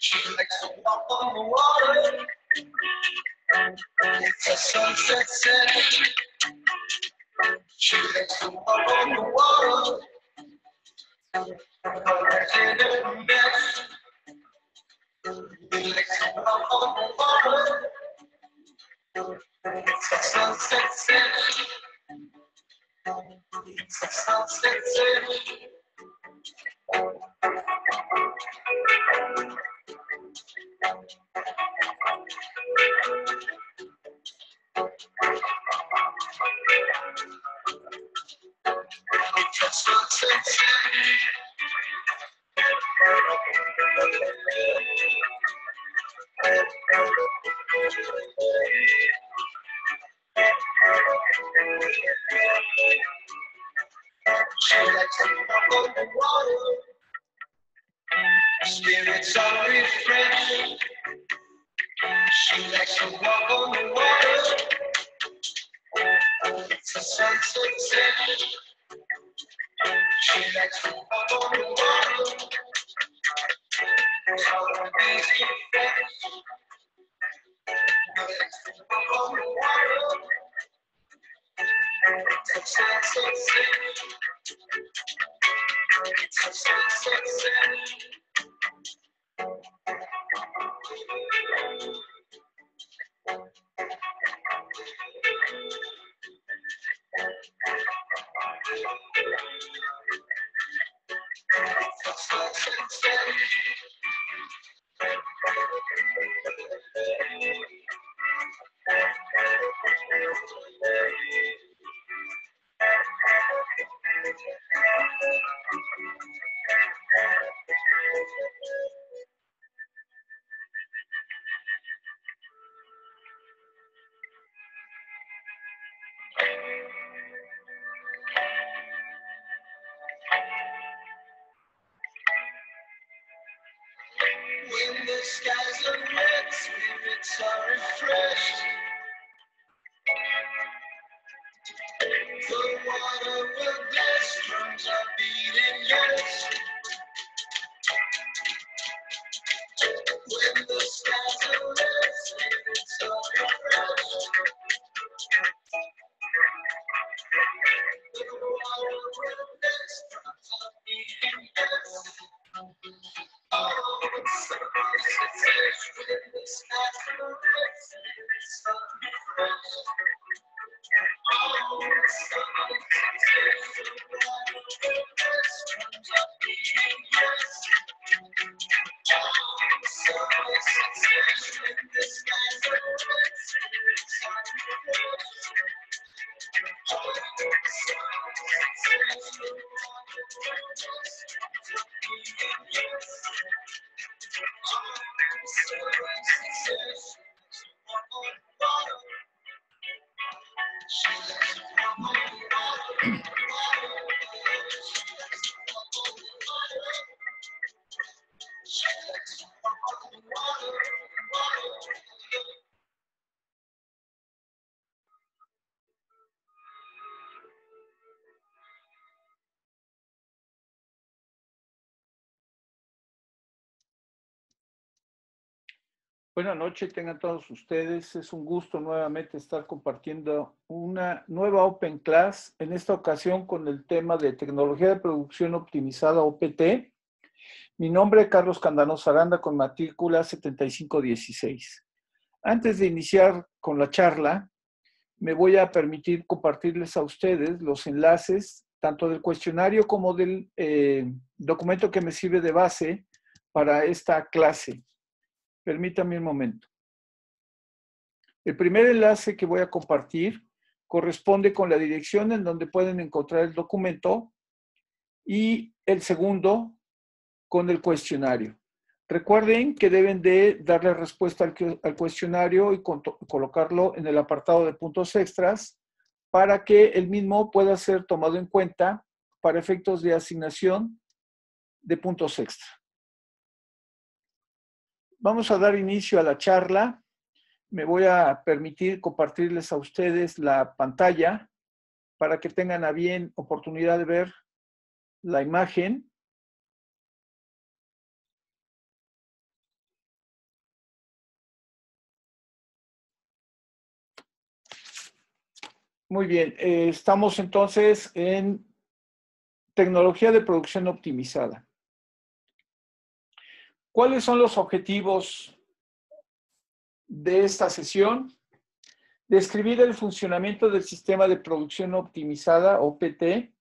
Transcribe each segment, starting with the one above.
She likes to walk on the water. It's a sunset set. She likes to walk on the water. In her bed. She likes to walk on the water. It's a sunset set. It's a sunset set. She likes to walk on the water. Spirits are refreshed. She likes to walk on the water. It's a sunset set. She likes to walk on the water. So busy fresh. She likes to walk on the water. It's a sunset set. It's a sunset set. When the skies are red, spirits are refreshed. The water will bless, drums are beating, yes. When the skies are red, spirits are refreshed. The water will bless, drums are beating, yes. Oh, it's so nice when the skies are red, spirits are refreshed. Oh, it's so nice the water will bless, drums are beating, yes. Oh, it's so nice when the skies are red, spirits are refreshed. Oh, it's so nice the water will bless, drums are beating, yes. Buenas noches, tengan todos ustedes. Es un gusto nuevamente estar compartiendo una nueva Open Class, en esta ocasión con el tema de Tecnología de Producción Optimizada, OPT. Mi nombre es Carlos Candanosa Aranda, con matrícula 7516. Antes de iniciar con la charla, me voy a permitir compartirles a ustedes los enlaces, tanto del cuestionario como del documento que me sirve de base para esta clase. Permítanme un momento. El primer enlace que voy a compartir corresponde con la dirección en donde pueden encontrar el documento y el segundo con el cuestionario. Recuerden que deben de darle respuesta al cuestionario y colocarlo en el apartado de puntos extras para que el mismo pueda ser tomado en cuenta para efectos de asignación de puntos extra. Vamos a dar inicio a la charla. Me voy a permitir compartirles a ustedes la pantalla para que tengan a bien oportunidad de ver la imagen. Muy bien. Estamos entonces en tecnología de producción optimizada. ¿Cuáles son los objetivos de esta sesión? Describir el funcionamiento del sistema de producción optimizada, OPT,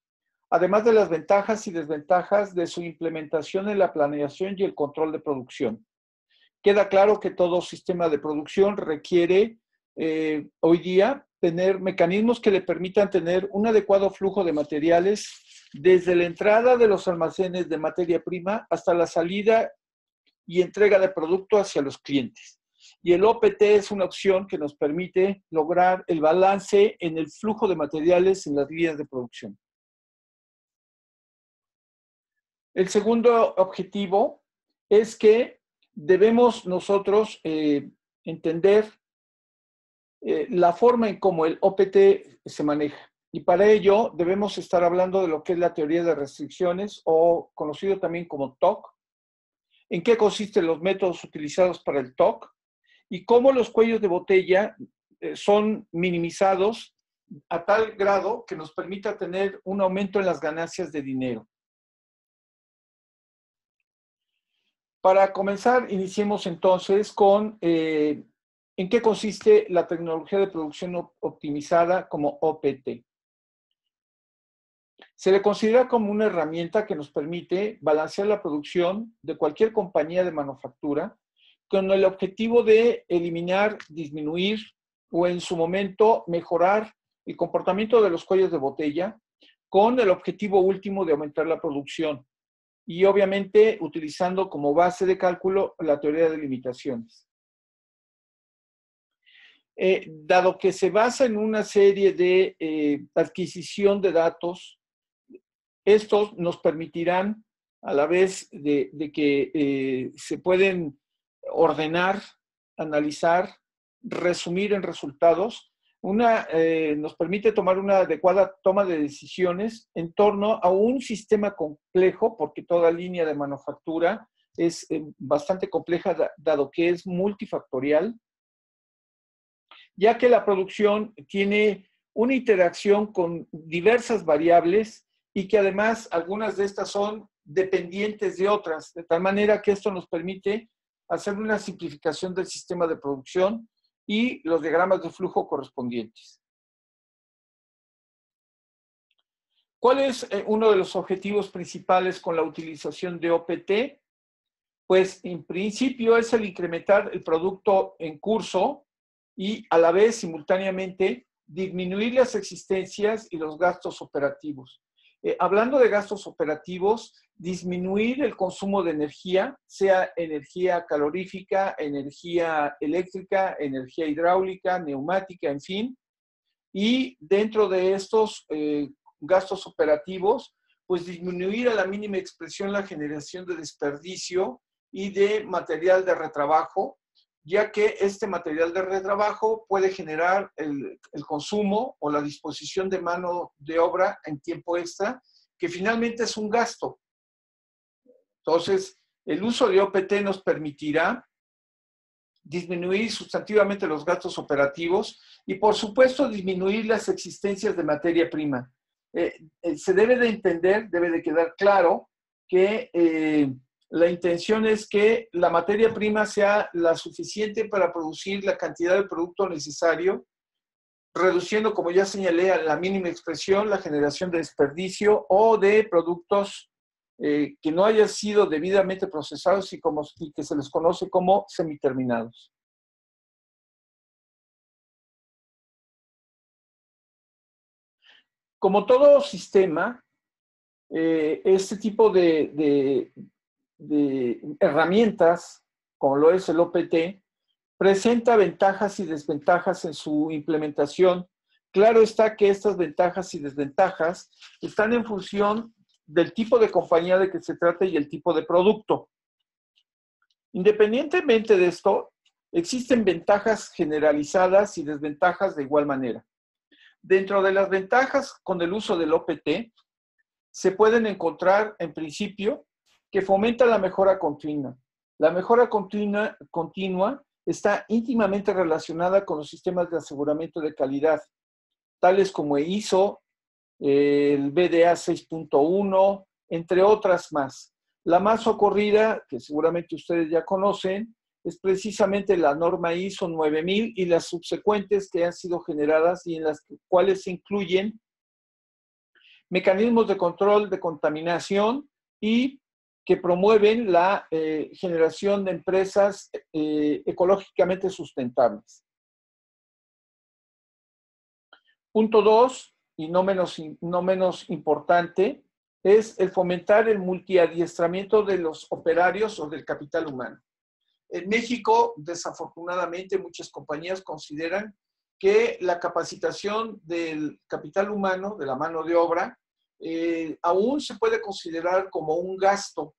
además de las ventajas y desventajas de su implementación en la planeación y el control de producción. Queda claro que todo sistema de producción requiere hoy día tener mecanismos que le permitan tener un adecuado flujo de materiales desde la entrada de los almacenes de materia prima hasta la salida y entrega de producto hacia los clientes. Y el OPT es una opción que nos permite lograr el balance en el flujo de materiales en las líneas de producción. El segundo objetivo es que debemos nosotros entender la forma en cómo el OPT se maneja. Y para ello debemos estar hablando de lo que es la teoría de restricciones, o conocido también como TOC, en qué consisten los métodos utilizados para el TOC y cómo los cuellos de botella son minimizados a tal grado que nos permita tener un aumento en las ganancias de dinero. Para comenzar, iniciemos entonces con en qué consiste la tecnología de producción optimizada como OPT. Se le considera como una herramienta que nos permite balancear la producción de cualquier compañía de manufactura con el objetivo de eliminar, disminuir o en su momento mejorar el comportamiento de los cuellos de botella con el objetivo último de aumentar la producción y obviamente utilizando como base de cálculo la teoría de limitaciones. Dado que se basa en una serie de adquisición de datos, estos nos permitirán, a la vez de que se pueden ordenar, analizar, resumir en resultados, nos permite tomar una adecuada toma de decisiones en torno a un sistema complejo, porque toda línea de manufactura es bastante compleja, dado que es multifactorial, ya que la producción tiene una interacción con diversas variables y que además algunas de estas son dependientes de otras, de tal manera que esto nos permite hacer una simplificación del sistema de producción y los diagramas de flujo correspondientes. ¿Cuál es uno de los objetivos principales con la utilización de OPT? Pues en principio es el incrementar el producto en curso y a la vez simultáneamente disminuir las existencias y los gastos operativos. Hablando de gastos operativos, disminuir el consumo de energía, sea energía calorífica, energía eléctrica, energía hidráulica, neumática, en fin. Y dentro de estos gastos operativos, pues disminuir a la mínima expresión la generación de desperdicio y de material de retrabajo, ya que este material de retrabajo puede generar el consumo o la disposición de mano de obra en tiempo extra, que finalmente es un gasto. Entonces, el uso de OPT nos permitirá disminuir sustantivamente los gastos operativos y, por supuesto, disminuir las existencias de materia prima. Se debe de entender, debe de quedar claro que la intención es que la materia prima sea la suficiente para producir la cantidad de producto necesario, reduciendo, como ya señalé, a la mínima expresión la generación de desperdicio o de productos que no hayan sido debidamente procesados y que se les conoce como semiterminados. Como todo sistema, este tipo de herramientas, como lo es el OPT, presenta ventajas y desventajas en su implementación. Claro está que estas ventajas y desventajas están en función del tipo de compañía de que se trate y el tipo de producto. Independientemente de esto, existen ventajas generalizadas y desventajas de igual manera. Dentro de las ventajas con el uso del OPT, se pueden encontrar, en principio, que fomenta la mejora continua. La mejora continua está íntimamente relacionada con los sistemas de aseguramiento de calidad. tales como ISO, el BDA 6.1, entre otras más. La más ocurrida, que seguramente ustedes ya conocen, es precisamente la norma ISO 9000 y las subsecuentes que han sido generadas y en las cuales se incluyen mecanismos de control de contaminación y que promueven la generación de empresas ecológicamente sustentables. Punto 2, y no menos importante, es el fomentar el multiadiestramiento de los operarios o del capital humano. En México, desafortunadamente, muchas compañías consideran que la capacitación del capital humano, de la mano de obra, aún se puede considerar como un gasto.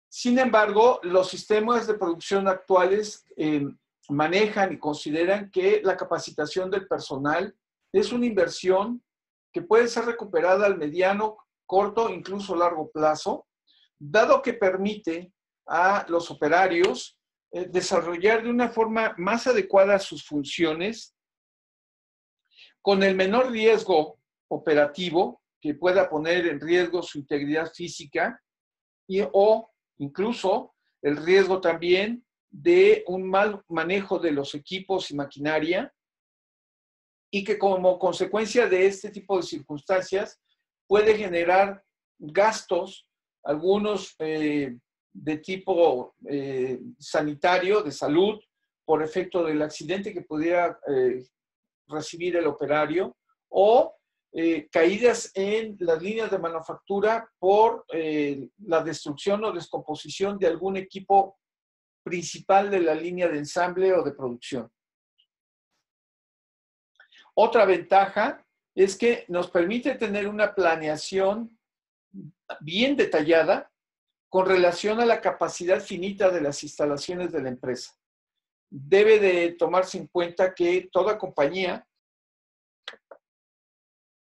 Sin embargo, los sistemas de producción actuales manejan y consideran que la capacitación del personal es una inversión que puede ser recuperada al mediano, corto, incluso largo plazo, dado que permite a los operarios desarrollar de una forma más adecuada sus funciones con el menor riesgo operativo que pueda poner en riesgo su integridad física o incluso el riesgo también de un mal manejo de los equipos y maquinaria y que como consecuencia de este tipo de circunstancias puede generar gastos, algunos de tipo sanitario, de salud, por efecto del accidente que pudiera recibir el operario, o caídas en las líneas de manufactura por la destrucción o descomposición de algún equipo principal de la línea de ensamble o de producción. Otra ventaja es que nos permite tener una planeación bien detallada con relación a la capacidad finita de las instalaciones de la empresa. Debe de tomarse en cuenta que toda compañía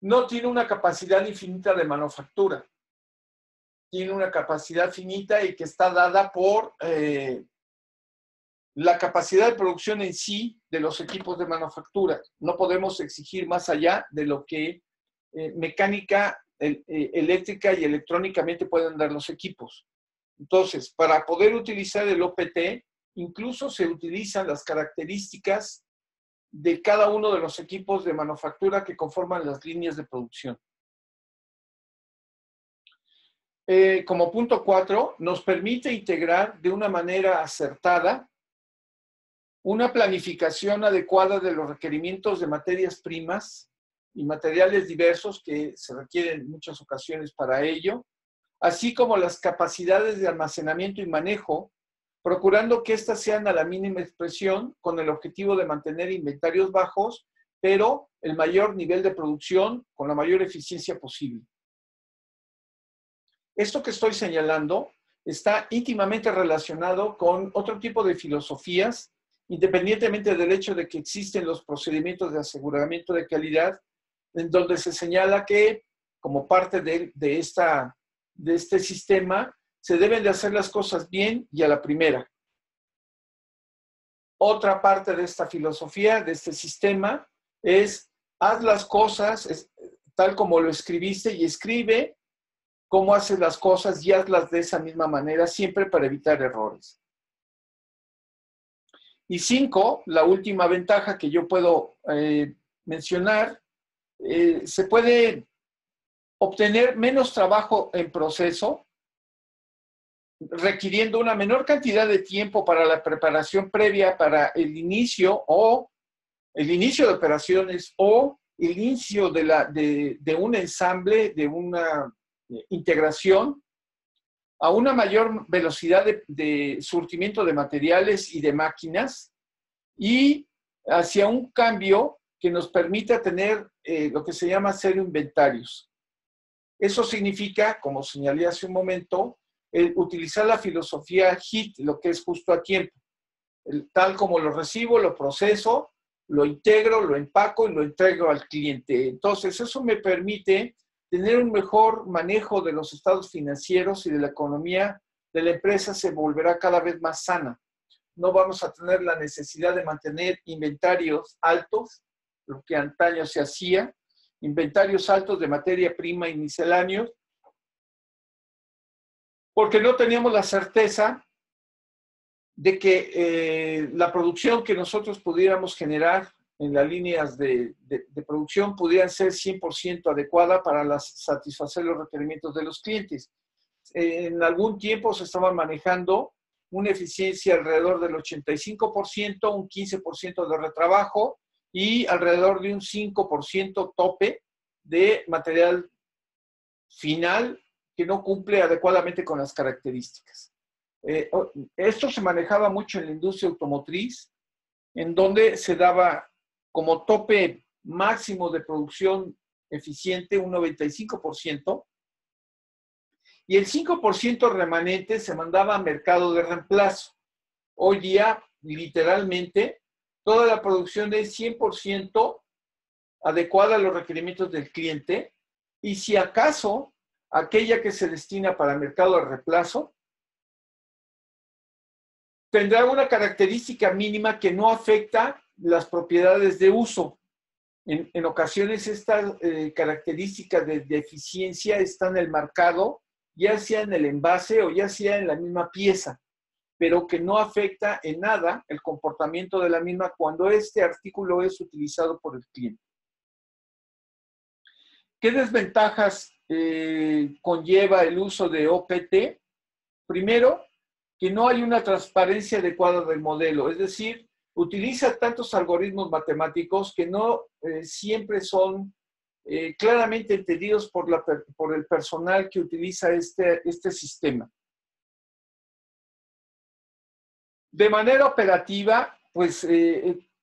no tiene una capacidad infinita de manufactura. Tiene una capacidad finita y que está dada por la capacidad de producción en sí de los equipos de manufactura. No podemos exigir más allá de lo que mecánica, eléctrica y electrónicamente pueden dar los equipos. Entonces, para poder utilizar el OPT, incluso se utilizan las características de cada uno de los equipos de manufactura que conforman las líneas de producción. Como punto 4, nos permite integrar de una manera acertada una planificación adecuada de los requerimientos de materias primas y materiales diversos que se requieren en muchas ocasiones para ello, así como las capacidades de almacenamiento y manejo, procurando que éstas sean a la mínima expresión con el objetivo de mantener inventarios bajos, pero el mayor nivel de producción con la mayor eficiencia posible. Esto que estoy señalando está íntimamente relacionado con otro tipo de filosofías, independientemente del hecho de que existen los procedimientos de aseguramiento de calidad, en donde se señala que como parte de este sistema se deben de hacer las cosas bien y a la primera. Otra parte de esta filosofía, de este sistema, es haz las cosas tal como lo escribiste y escribe cómo haces las cosas y hazlas de esa misma manera, siempre para evitar errores. Y 5, la última ventaja que yo puedo mencionar, se puede obtener menos trabajo en proceso, requiriendo una menor cantidad de tiempo para la preparación previa para el inicio de operaciones o el inicio de un ensamble, de una integración, a una mayor velocidad de surtimiento de materiales y de máquinas y hacia un cambio que nos permita tener lo que se llama cero inventarios. Eso significa, como señalé hace un momento, utilizar la filosofía HIT, lo que es justo a tiempo. Tal como lo recibo, lo proceso, lo integro, lo empaco y lo entrego al cliente. Entonces, eso me permite tener un mejor manejo de los estados financieros y de la economía de la empresa se volverá cada vez más sana. no vamos a tener la necesidad de mantener inventarios altos, lo que antaño se hacía, inventarios altos de materia prima y misceláneos, porque no teníamos la certeza de que la producción que nosotros pudiéramos generar en las líneas de producción pudieran ser 100% adecuada para satisfacer los requerimientos de los clientes. En algún tiempo se estaba manejando una eficiencia alrededor del 85%, un 15% de retrabajo y alrededor de un 5% tope de material final que no cumple adecuadamente con las características. Esto se manejaba mucho en la industria automotriz, en donde se daba como tope máximo de producción eficiente un 95%, y el 5% remanente se mandaba a mercado de reemplazo. Hoy día, literalmente, toda la producción es 100% adecuada a los requerimientos del cliente, y si acaso, aquella que se destina para mercado de reemplazo, tendrá una característica mínima que no afecta las propiedades de uso. En ocasiones esta característica de eficiencia está en el marcado, ya sea en el envase o ya sea en la misma pieza, pero que no afecta en nada el comportamiento de la misma cuando este artículo es utilizado por el cliente. ¿Qué desventajas conlleva el uso de OPT? Primero, que no hay una transparencia adecuada del modelo, es decir, utiliza tantos algoritmos matemáticos que no siempre son claramente entendidos por el personal que utiliza este sistema. De manera operativa, pues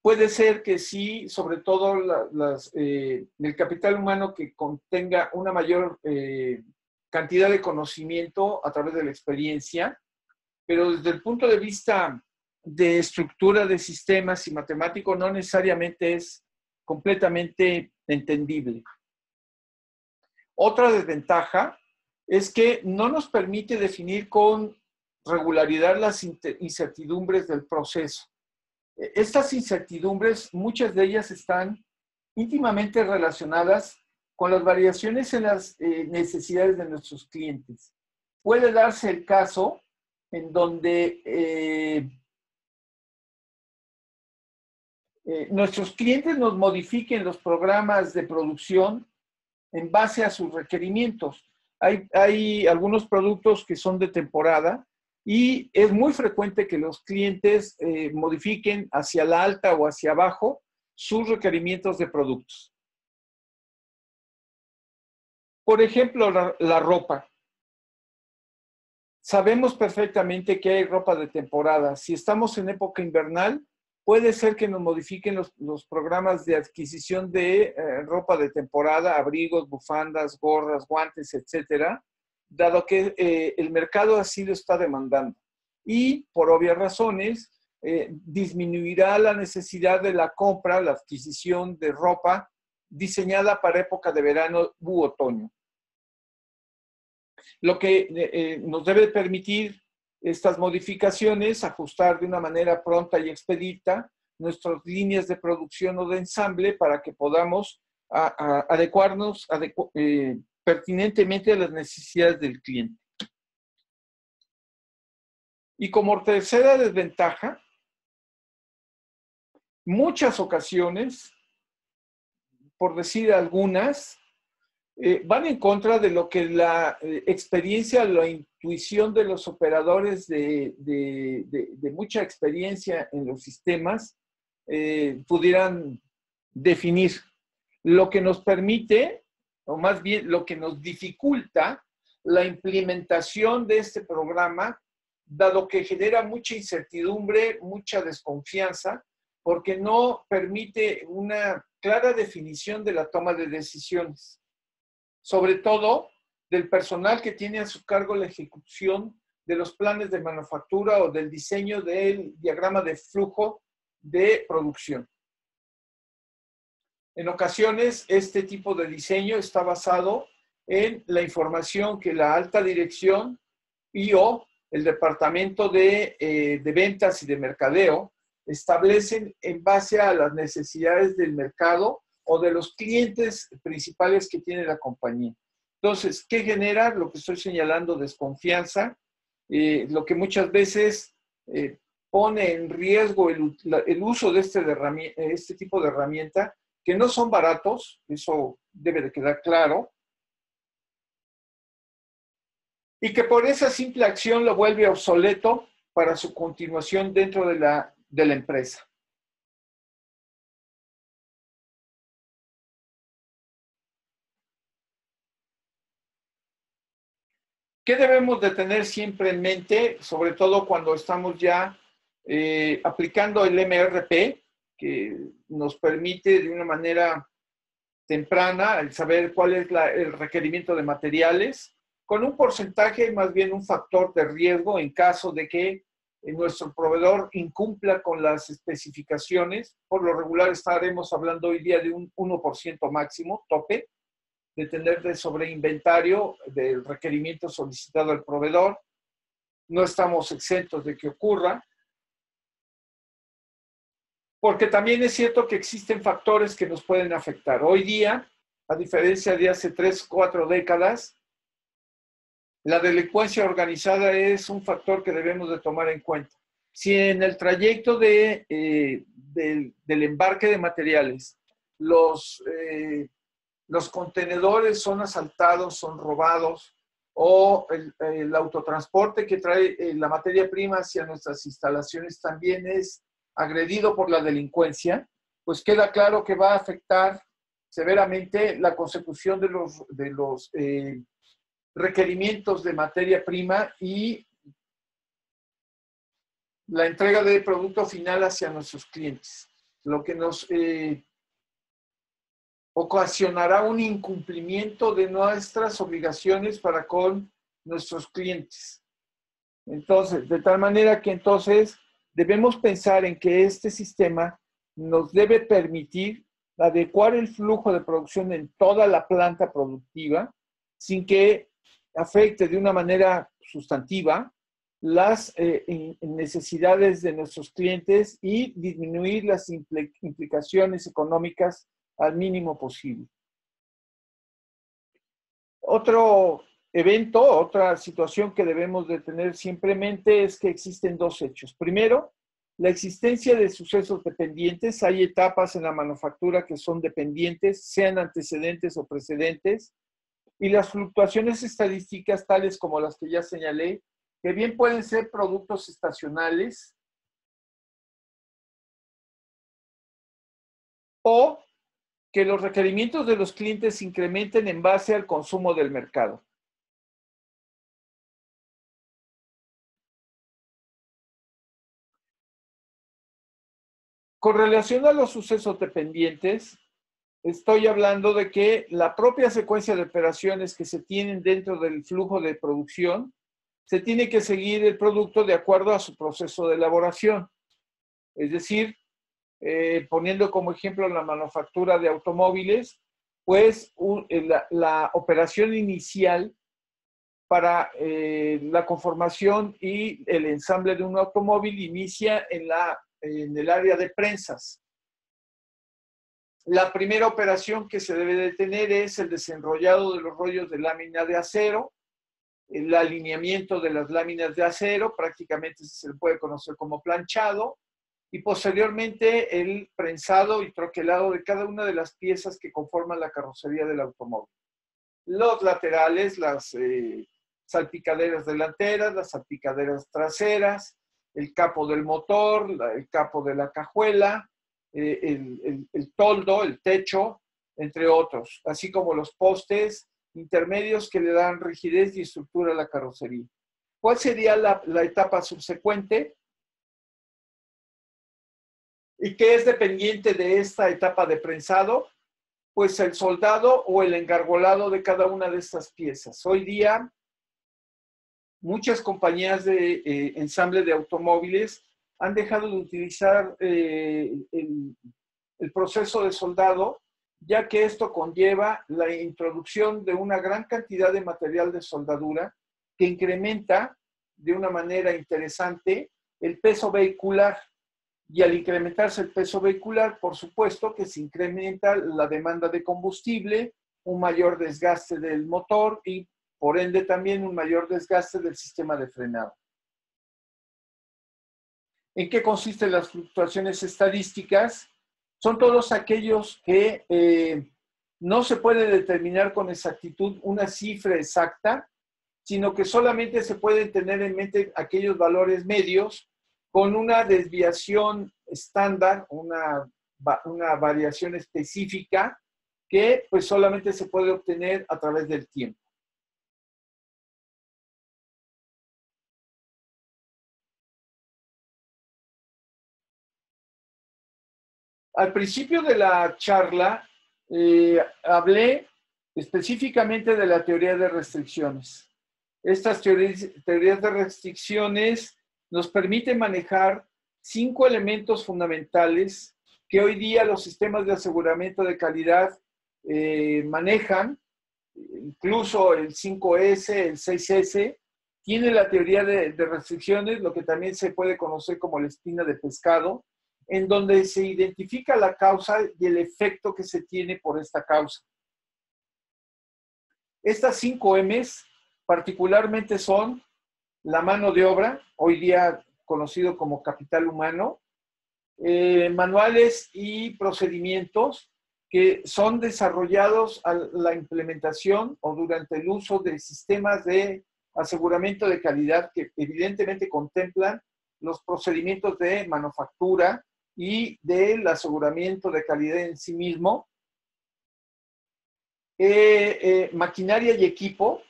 puede ser que sí, sobre todo el capital humano que contenga una mayor cantidad de conocimiento a través de la experiencia, pero desde el punto de vista de estructura de sistemas y matemático no necesariamente es completamente entendible. Otra desventaja es que no nos permite definir con regularidad las incertidumbres del proceso. Estas incertidumbres, muchas de ellas están íntimamente relacionadas con las variaciones en las necesidades de nuestros clientes. Puede darse el caso en donde nuestros clientes nos modifiquen los programas de producción en base a sus requerimientos. Hay algunos productos que son de temporada y es muy frecuente que los clientes modifiquen hacia la alta o hacia abajo sus requerimientos de productos. Por ejemplo, la ropa. Sabemos perfectamente que hay ropa de temporada. Si estamos en época invernal, puede ser que nos modifiquen los programas de adquisición de ropa de temporada, abrigos, bufandas, gorras, guantes, etcétera, dado que el mercado así lo está demandando. Y por obvias razones, disminuirá la necesidad de la compra, la adquisición de ropa diseñada para época de verano u otoño. Lo que nos debe permitir estas modificaciones, ajustar de una manera pronta y expedita nuestras líneas de producción o de ensamble para que podamos adecuarnos pertinentemente a las necesidades del cliente. Y como tercera desventaja, muchas ocasiones, por decir algunas, van en contra de lo que la experiencia, la intuición de los operadores de mucha experiencia en los sistemas pudieran definir. Lo que nos permite, o más bien lo que nos dificulta la implementación de este programa, dado que genera mucha incertidumbre, mucha desconfianza, porque no permite una clara definición de la toma de decisiones. Sobre todo del personal que tiene a su cargo la ejecución de los planes de manufactura o del diseño del diagrama de flujo de producción. En ocasiones, este tipo de diseño está basado en la información que la alta dirección y o el departamento de ventas y de mercadeo establecen en base a las necesidades del mercado o de los clientes principales que tiene la compañía. Entonces, ¿qué genera? Lo que estoy señalando, desconfianza, lo que muchas veces pone en riesgo el uso de este tipo de herramienta, que no son baratos, eso debe de quedar claro, y que por esa simple acción lo vuelve obsoleto para su continuación dentro de la empresa. ¿Qué debemos de tener siempre en mente, sobre todo cuando estamos ya aplicando el MRP, que nos permite de una manera temprana el saber cuál es el requerimiento de materiales, con un porcentaje, más bien un factor de riesgo en caso de que nuestro proveedor incumpla con las especificaciones? Por lo regular estaremos hablando hoy día de un 1% máximo, tope, de tener de sobreinventario del requerimiento solicitado al proveedor. No estamos exentos de que ocurra, porque también es cierto que existen factores que nos pueden afectar. Hoy día, a diferencia de hace 3 o 4 décadas, la delincuencia organizada es un factor que debemos de tomar en cuenta. Si en el trayecto del embarque de materiales los contenedores son asaltados, son robados, o el autotransporte que trae la materia prima hacia nuestras instalaciones también es agredido por la delincuencia, pues queda claro que va a afectar severamente la consecución de los requerimientos de materia prima y la entrega de producto final hacia nuestros clientes, lo que nos ocasionará un incumplimiento de nuestras obligaciones para con nuestros clientes. Entonces, de tal manera que entonces debemos pensar en que este sistema nos debe permitir adecuar el flujo de producción en toda la planta productiva sin que afecte de una manera sustantiva las necesidades de nuestros clientes y disminuir las implicaciones económicas al mínimo posible. Otro evento, otra situación que debemos de tener siempre en mente es que existen dos hechos. Primero, la existencia de sucesos dependientes. Hay etapas en la manufactura que son dependientes, sean antecedentes o precedentes, y las fluctuaciones estadísticas tales como las que ya señalé, que bien pueden ser productos estacionales o que los requerimientos de los clientes se incrementen en base al consumo del mercado. Con relación a los sucesos dependientes, estoy hablando de que la propia secuencia de operaciones que se tienen dentro del flujo de producción, se tiene que seguir el producto de acuerdo a su proceso de elaboración. Es decir, poniendo como ejemplo la manufactura de automóviles, pues la operación inicial para la conformación y el ensamble de un automóvil inicia en el área de prensas. La primera operación que se debe de tener es el desenrollado de los rollos de lámina de acero, el alineamiento de las láminas de acero, prácticamente se le puede conocer como planchado, y posteriormente el prensado y troquelado de cada una de las piezas que conforman la carrocería del automóvil. Los laterales, las salpicaderas delanteras, las salpicaderas traseras, el capo del motor, el capo de la cajuela, el toldo, el techo, entre otros, así como los postes intermedios que le dan rigidez y estructura a la carrocería. ¿Cuál sería la etapa subsecuente? ¿Y qué es dependiente de esta etapa de prensado? Pues el soldado o el engargolado de cada una de estas piezas. Hoy día, muchas compañías de ensamble de automóviles han dejado de utilizar el proceso de soldado, ya que esto conlleva la introducción de una gran cantidad de material de soldadura que incrementa de una manera interesante el peso vehicular. Y al incrementarse el peso vehicular, por supuesto que se incrementa la demanda de combustible, un mayor desgaste del motor y por ende también un mayor desgaste del sistema de frenado. ¿En qué consisten las fluctuaciones estadísticas? Son todos aquellos que no se puede determinar con exactitud una cifra exacta, sino que solamente se pueden tener en mente aquellos valores medios con una desviación estándar, una variación específica que pues solamente se puede obtener a través del tiempo. Al principio de la charla hablé específicamente de la teoría de restricciones. Estas teorías de restricciones nos permiten manejar 5 elementos fundamentales que hoy día los sistemas de aseguramiento de calidad manejan, incluso el 5S, el 6S, tiene la teoría de restricciones, lo que también se puede conocer como la espina de pescado, en donde se identifica la causa y el efecto que se tiene por esta causa. Estas 5 M's particularmente son la mano de obra, hoy día conocido como capital humano, manuales y procedimientos que son desarrollados a la implementación o durante el uso de sistemas de aseguramiento de calidad que evidentemente contemplan los procedimientos de manufactura y del aseguramiento de calidad en sí mismo, maquinaria y equipo,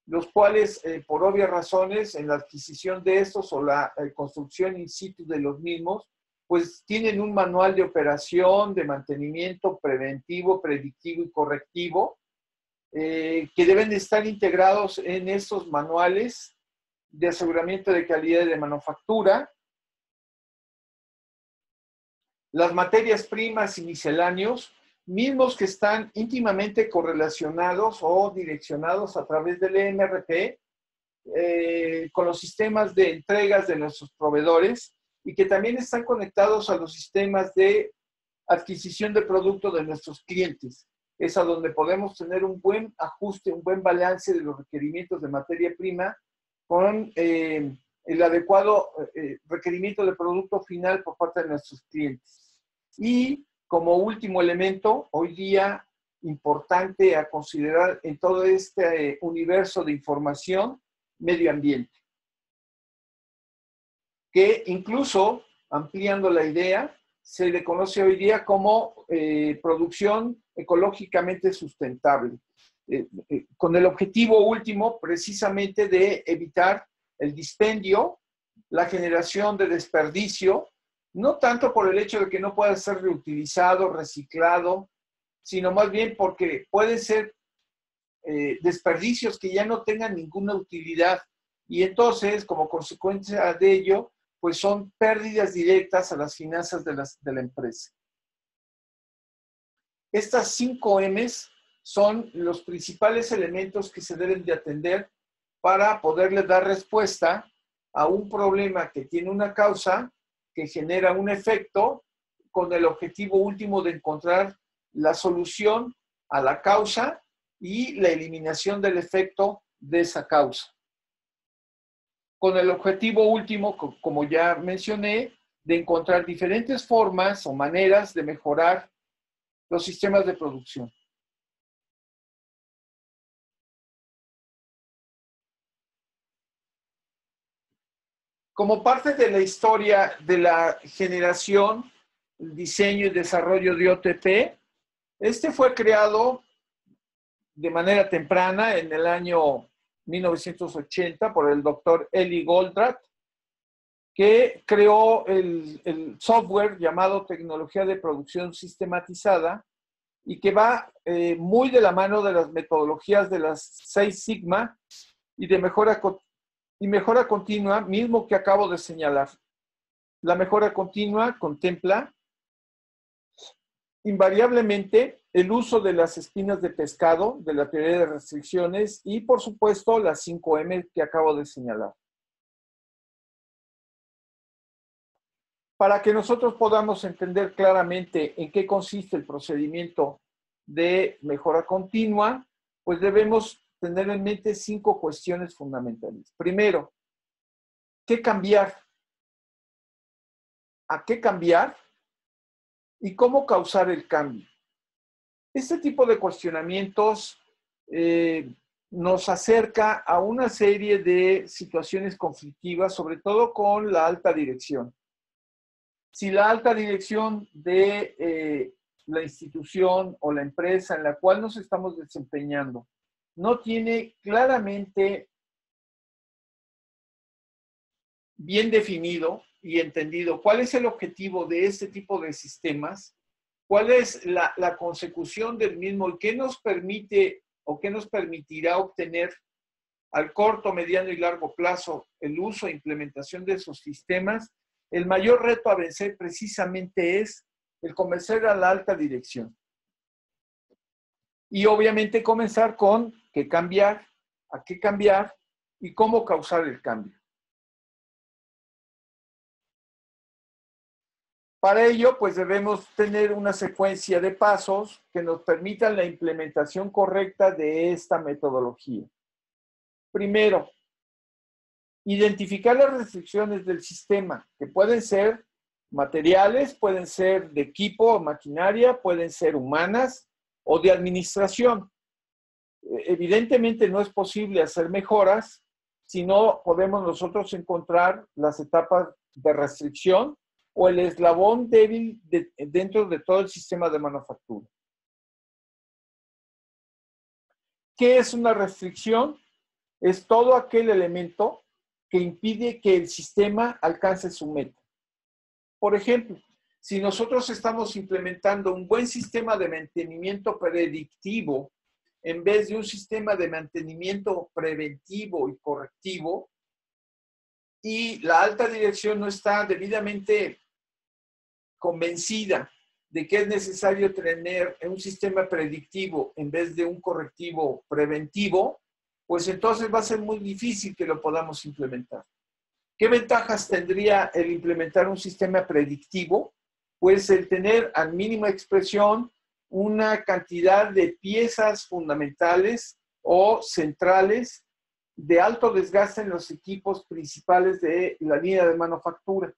los cuales, por obvias razones, en la adquisición de estos o la construcción in situ de los mismos, pues tienen un manual de operación, de mantenimiento preventivo, predictivo y correctivo, que deben de estar integrados en estos manuales de aseguramiento de calidad y de manufactura. Las materias primas y misceláneos, mismos que están íntimamente correlacionados o direccionados a través del EMRP con los sistemas de entregas de nuestros proveedores y que también están conectados a los sistemas de adquisición de producto de nuestros clientes. Es a donde podemos tener un buen ajuste, un buen balance de los requerimientos de materia prima con el adecuado requerimiento de producto final por parte de nuestros clientes. Y como último elemento, hoy día importante a considerar en todo este universo de información, medio ambiente. Que incluso, ampliando la idea, se le conoce hoy día como producción ecológicamente sustentable, con el objetivo último precisamente de evitar el dispendio, la generación de desperdicio, no tanto por el hecho de que no pueda ser reutilizado, reciclado, sino más bien porque pueden ser desperdicios que ya no tengan ninguna utilidad y entonces, como consecuencia de ello, pues son pérdidas directas a las finanzas de la empresa. Estas 5 M's son los principales elementos que se deben de atender para poderle dar respuesta a un problema que tiene una causa, que genera un efecto, con el objetivo último de encontrar la solución a la causa y la eliminación del efecto de esa causa. Con el objetivo último, como ya mencioné, de encontrar diferentes formas o maneras de mejorar los sistemas de producción. Como parte de la historia de la generación, el diseño y desarrollo de OTP, este fue creado de manera temprana en el año 1980 por el doctor Eli Goldratt, que creó el software llamado Tecnología de Producción Sistematizada y que va muy de la mano de las metodologías de las 6 Sigma y de mejora continua, mismo que acabo de señalar. La mejora continua contempla invariablemente el uso de las espinas de pescado, de la teoría de restricciones y, por supuesto, las 5 M que acabo de señalar. Para que nosotros podamos entender claramente en qué consiste el procedimiento de mejora continua, pues debemos tener en mente 5 cuestiones fundamentales. Primero, ¿qué cambiar? ¿A qué cambiar? ¿Y cómo causar el cambio? Este tipo de cuestionamientos nos acerca a una serie de situaciones conflictivas, sobre todo con la alta dirección. Si la alta dirección de la institución o la empresa en la cual nos estamos desempeñando no tiene claramente bien definido y entendido cuál es el objetivo de este tipo de sistemas, cuál es la consecución del mismo y qué nos permite o qué nos permitirá obtener al corto, mediano y largo plazo el uso e implementación de esos sistemas, el mayor reto a vencer precisamente es el convencer a la alta dirección. Y obviamente comenzar con qué cambiar, a qué cambiar y cómo causar el cambio. Para ello, pues debemos tener una secuencia de pasos que nos permitan la implementación correcta de esta metodología. Primero, identificar las restricciones del sistema, que pueden ser materiales, pueden ser de equipo o maquinaria, pueden ser humanas o de administración. Evidentemente no es posible hacer mejoras si no podemos nosotros encontrar las etapas de restricción o el eslabón débil dentro de todo el sistema de manufactura. ¿Qué es una restricción? Es todo aquel elemento que impide que el sistema alcance su meta. Por ejemplo, si nosotros estamos implementando un buen sistema de mantenimiento predictivo en vez de un sistema de mantenimiento preventivo y correctivo, y la alta dirección no está debidamente convencida de que es necesario tener un sistema predictivo en vez de un correctivo preventivo, pues entonces va a ser muy difícil que lo podamos implementar. ¿Qué ventajas tendría el implementar un sistema predictivo? Pues el tener al mínima expresión una cantidad de piezas fundamentales o centrales de alto desgaste en los equipos principales de la línea de manufactura.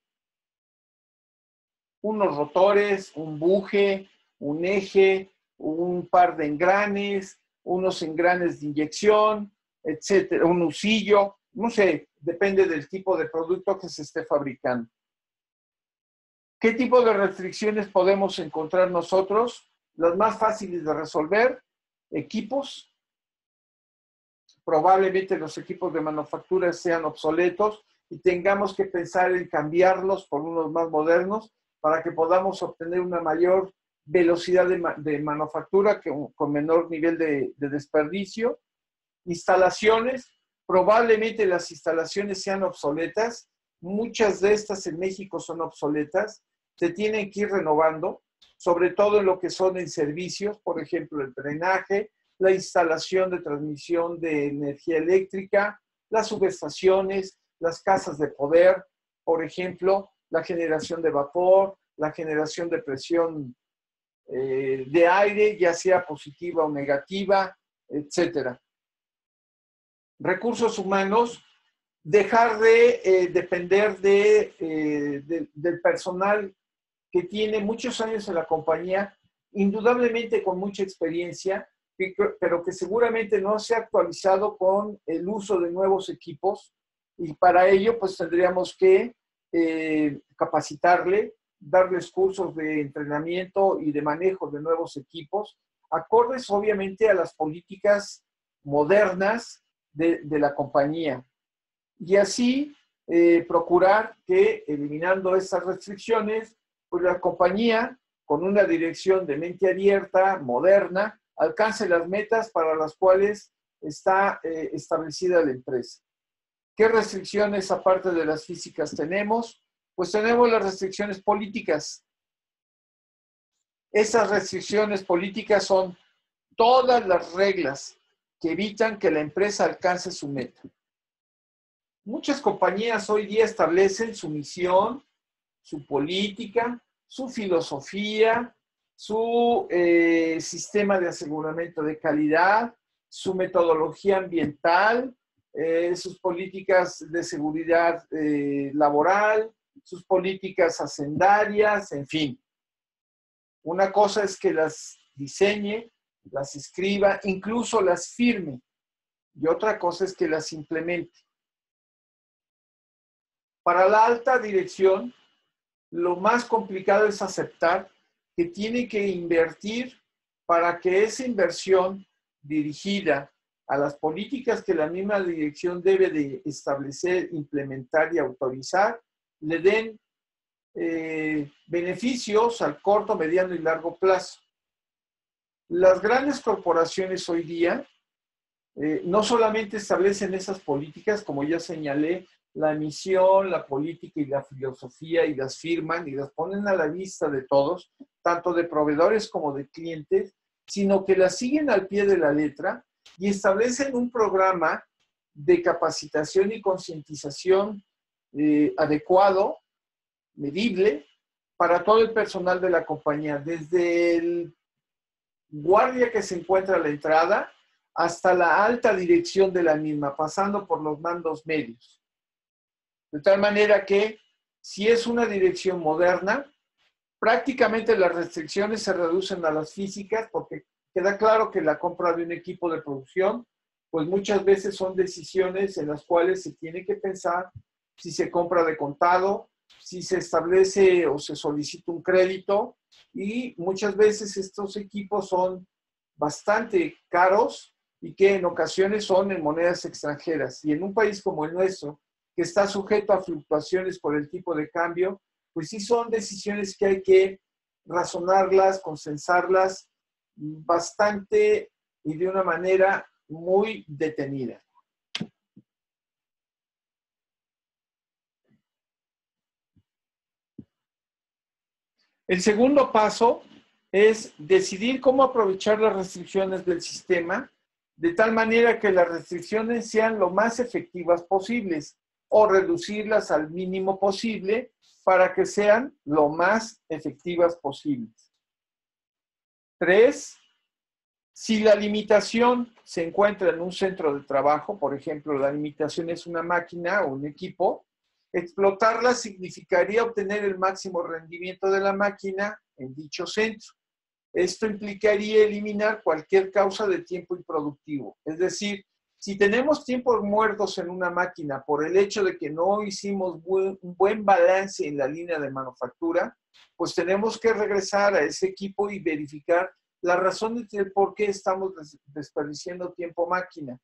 Unos rotores, un buje, un eje, un par de engranes, unos engranes de inyección, etcétera, un husillo, no sé, depende del tipo de producto que se esté fabricando. ¿Qué tipo de restricciones podemos encontrar nosotros? Las más fáciles de resolver, equipos. Probablemente los equipos de manufactura sean obsoletos y tengamos que pensar en cambiarlos por unos más modernos para que podamos obtener una mayor velocidad de manufactura con menor nivel de desperdicio. Instalaciones, probablemente las instalaciones sean obsoletas. Muchas de estas en México son obsoletas. Se tienen que ir renovando, sobre todo en lo que son en servicios, por ejemplo, el drenaje, la instalación de transmisión de energía eléctrica, las subestaciones, las casas de poder, por ejemplo, la generación de vapor, la generación de presión de aire, ya sea positiva o negativa, etcétera. Recursos humanos, dejar de depender del personal que tiene muchos años en la compañía, indudablemente con mucha experiencia, pero que seguramente no se ha actualizado con el uso de nuevos equipos, y para ello pues tendríamos que capacitarle, darles cursos de entrenamiento y de manejo de nuevos equipos, acordes obviamente a las políticas modernas de la compañía. Y así procurar que, eliminando estas restricciones, pues la compañía, con una dirección de mente abierta, moderna, alcance las metas para las cuales está establecida la empresa. ¿Qué restricciones, aparte de las físicas, tenemos? Pues tenemos las restricciones políticas. Esas restricciones políticas son todas las reglas que evitan que la empresa alcance su meta. Muchas compañías hoy día establecen su misión, su política, su filosofía, su sistema de aseguramiento de calidad, su metodología ambiental, sus políticas de seguridad laboral, sus políticas hacendarias, en fin. Una cosa es que las diseñe, las escriba, incluso las firme, y otra cosa es que las implemente. Para la alta dirección, lo más complicado es aceptar que tiene que invertir para que esa inversión dirigida a las políticas que la misma dirección debe de establecer, implementar y autorizar, le den beneficios al corto, mediano y largo plazo. Las grandes corporaciones hoy día no solamente establecen esas políticas, como ya señalé, la misión, la política y la filosofía, y las firman y las ponen a la vista de todos, tanto de proveedores como de clientes, sino que las siguen al pie de la letra y establecen un programa de capacitación y concientización adecuado, medible, para todo el personal de la compañía, desde el guardia que se encuentra a la entrada hasta la alta dirección de la misma, pasando por los mandos medios. De tal manera que, si es una dirección moderna, prácticamente las restricciones se reducen a las físicas, porque queda claro que la compra de un equipo de producción, pues muchas veces son decisiones en las cuales se tiene que pensar si se compra de contado, si se establece o se solicita un crédito, y muchas veces estos equipos son bastante caros y que en ocasiones son en monedas extranjeras. Y en un país como el nuestro, que está sujeto a fluctuaciones por el tipo de cambio, pues sí son decisiones que hay que razonarlas, consensarlas bastante y de una manera muy detenida. El segundo paso es decidir cómo aprovechar las restricciones del sistema de tal manera que las restricciones sean lo más efectivas posibles o reducirlas al mínimo posible para que sean lo más efectivas posibles. 3. Si la limitación se encuentra en un centro de trabajo, por ejemplo, la limitación es una máquina o un equipo, explotarla significaría obtener el máximo rendimiento de la máquina en dicho centro. Esto implicaría eliminar cualquier causa de tiempo improductivo. Es decir, si tenemos tiempos muertos en una máquina por el hecho de que no hicimos un buen balance en la línea de manufactura, pues tenemos que regresar a ese equipo y verificar las razones de por qué estamos desperdiciando tiempo máquina.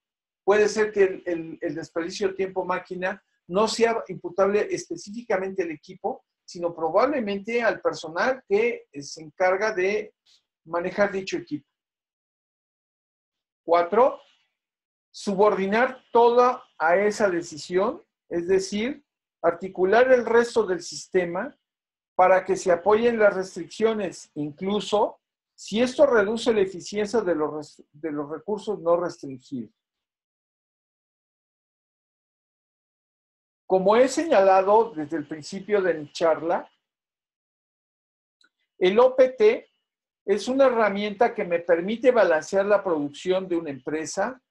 Puede ser que el desperdicio de tiempo máquina no sea imputable específicamente al equipo, sino probablemente al personal que se encarga de manejar dicho equipo. 4. Subordinar toda a esa decisión, es decir, articular el resto del sistema para que se apoyen las restricciones, incluso si esto reduce la eficiencia de los recursos no restringidos. Como he señalado desde el principio de mi charla, el OPT es una herramienta que me permite balancear la producción de una empresa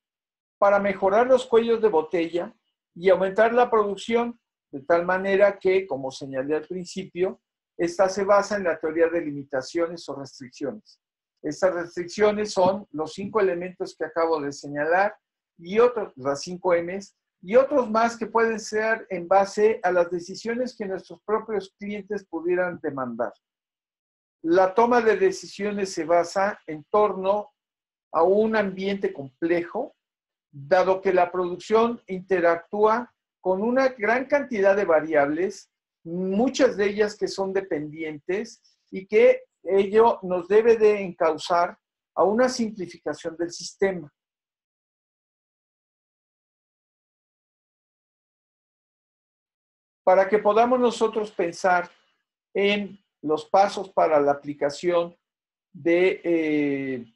para mejorar los cuellos de botella y aumentar la producción, de tal manera que, como señalé al principio, esta se basa en la teoría de limitaciones o restricciones. Estas restricciones son los 5 elementos que acabo de señalar y otros, las 5 M's, y otros más que pueden ser en base a las decisiones que nuestros propios clientes pudieran demandar. La toma de decisiones se basa en torno a un ambiente complejo, dado que la producción interactúa con una gran cantidad de variables, muchas de ellas que son dependientes, y que ello nos debe de encauzar a una simplificación del sistema. Para que podamos nosotros pensar en los pasos para la aplicación del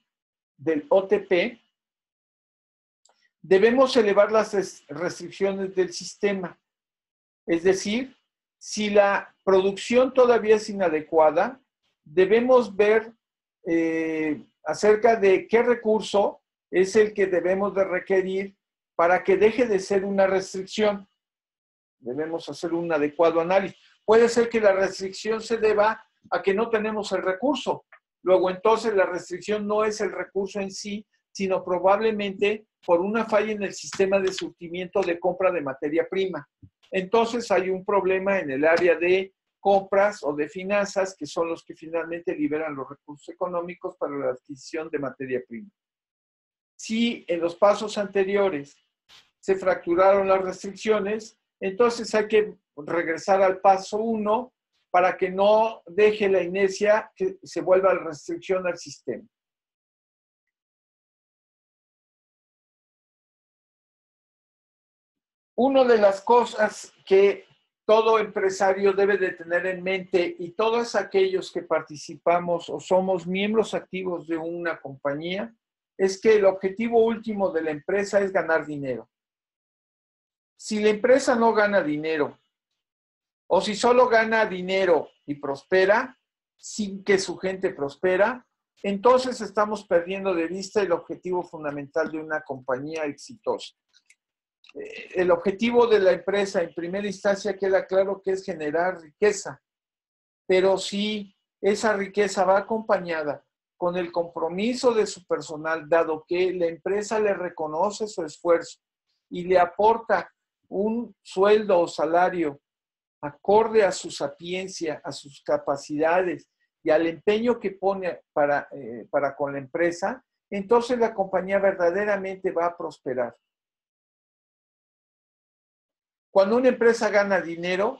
OTP, debemos elevar las restricciones del sistema. Es decir, Si la producción todavía es inadecuada, debemos ver acerca de qué recurso es el que debemos de requerir para que deje de ser una restricción. Debemos hacer un adecuado análisis. Puede ser que la restricción se deba a que no tenemos el recurso. Luego, entonces, la restricción no es el recurso en sí, sino probablemente por una falla en el sistema de surtimiento de compra de materia prima. Entonces, hay un problema en el área de compras o de finanzas, que son los que finalmente liberan los recursos económicos para la adquisición de materia prima. Si en los pasos anteriores se fracturaron las restricciones, entonces hay que regresar al paso 1 para que no deje la inercia que se vuelva la restricción al sistema. Una de las cosas que todo empresario debe de tener en mente, y todos aquellos que participamos o somos miembros activos de una compañía, es que el objetivo último de la empresa es ganar dinero. Si la empresa no gana dinero, o si solo gana dinero y prospera, sin que su gente prospera, entonces estamos perdiendo de vista el objetivo fundamental de una compañía exitosa. El objetivo de la empresa en primera instancia queda claro que es generar riqueza, pero si esa riqueza va acompañada con el compromiso de su personal, dado que la empresa le reconoce su esfuerzo y le aporta un sueldo o salario acorde a su sapiencia, a sus capacidades y al empeño que pone para con la empresa, entonces la compañía verdaderamente va a prosperar. Cuando una empresa gana dinero,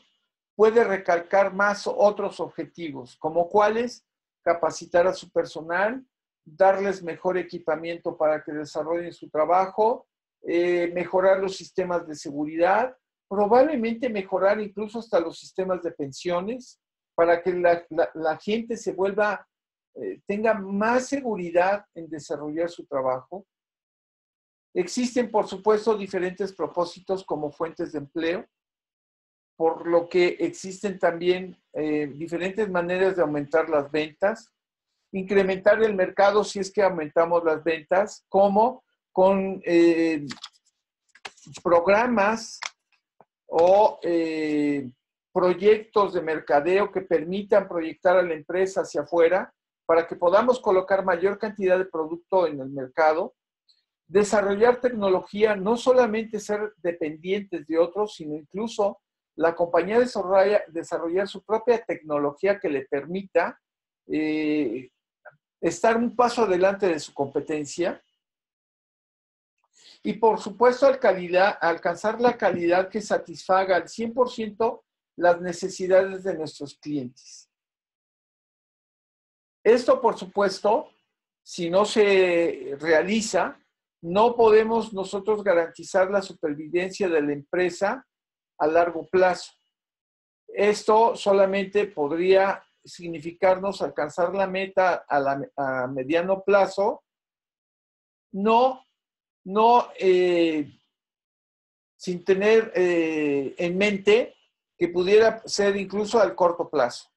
puede recalcar más otros objetivos, como cuáles: capacitar a su personal, darles mejor equipamiento para que desarrollen su trabajo, mejorar los sistemas de seguridad, probablemente mejorar incluso hasta los sistemas de pensiones, para que la gente se vuelva, tenga más seguridad en desarrollar su trabajo. Existen, por supuesto, diferentes propósitos como fuentes de empleo, por lo que existen también diferentes maneras de aumentar las ventas, incrementar el mercado si es que aumentamos las ventas, como con programas o proyectos de mercadeo que permitan proyectar a la empresa hacia afuera para que podamos colocar mayor cantidad de producto en el mercado. Desarrollar tecnología, no solamente ser dependientes de otros, sino incluso la compañía desarrollar su propia tecnología que le permita estar un paso adelante de su competencia. Y por supuesto, alcanzar la calidad que satisfaga al 100% las necesidades de nuestros clientes. Esto, por supuesto, si no se realiza, no podemos nosotros garantizar la supervivencia de la empresa a largo plazo. Esto solamente podría significarnos alcanzar la meta a mediano plazo, sin tener en mente que pudiera ser incluso al corto plazo.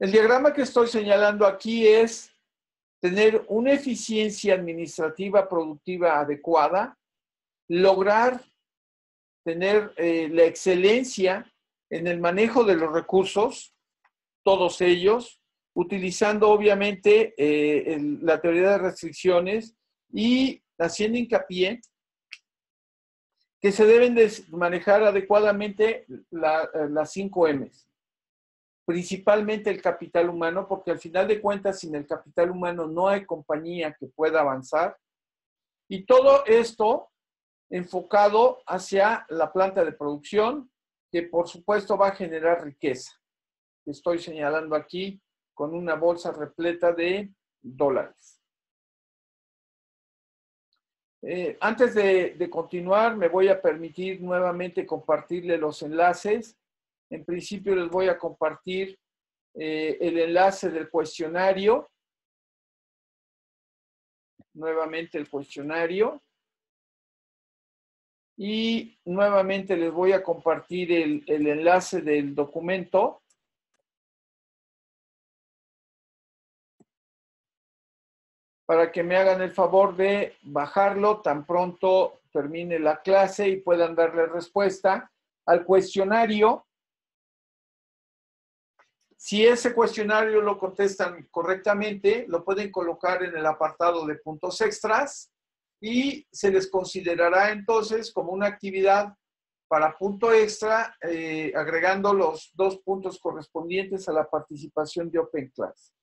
El diagrama que estoy señalando aquí es tener una eficiencia administrativa productiva adecuada, lograr tener la excelencia en el manejo de los recursos, todos ellos, utilizando obviamente la teoría de restricciones y haciendo hincapié que se deben de manejar adecuadamente las 5 M's. Principalmente el capital humano, porque al final de cuentas, sin el capital humano no hay compañía que pueda avanzar. Y todo esto enfocado hacia la planta de producción, que por supuesto va a generar riqueza. Estoy señalando aquí con una bolsa repleta de dólares. Antes de continuar, me voy a permitir nuevamente compartirle los enlaces. En principio les voy a compartir el enlace del cuestionario. Nuevamente el cuestionario. Y nuevamente les voy a compartir el enlace del documento. Para que me hagan el favor de bajarlo tan pronto termine la clase y puedan darle respuesta al cuestionario. Si ese cuestionario lo contestan correctamente, lo pueden colocar en el apartado de puntos extras y se les considerará entonces como una actividad para punto extra, agregando los 2 puntos correspondientes a la participación de Open Class.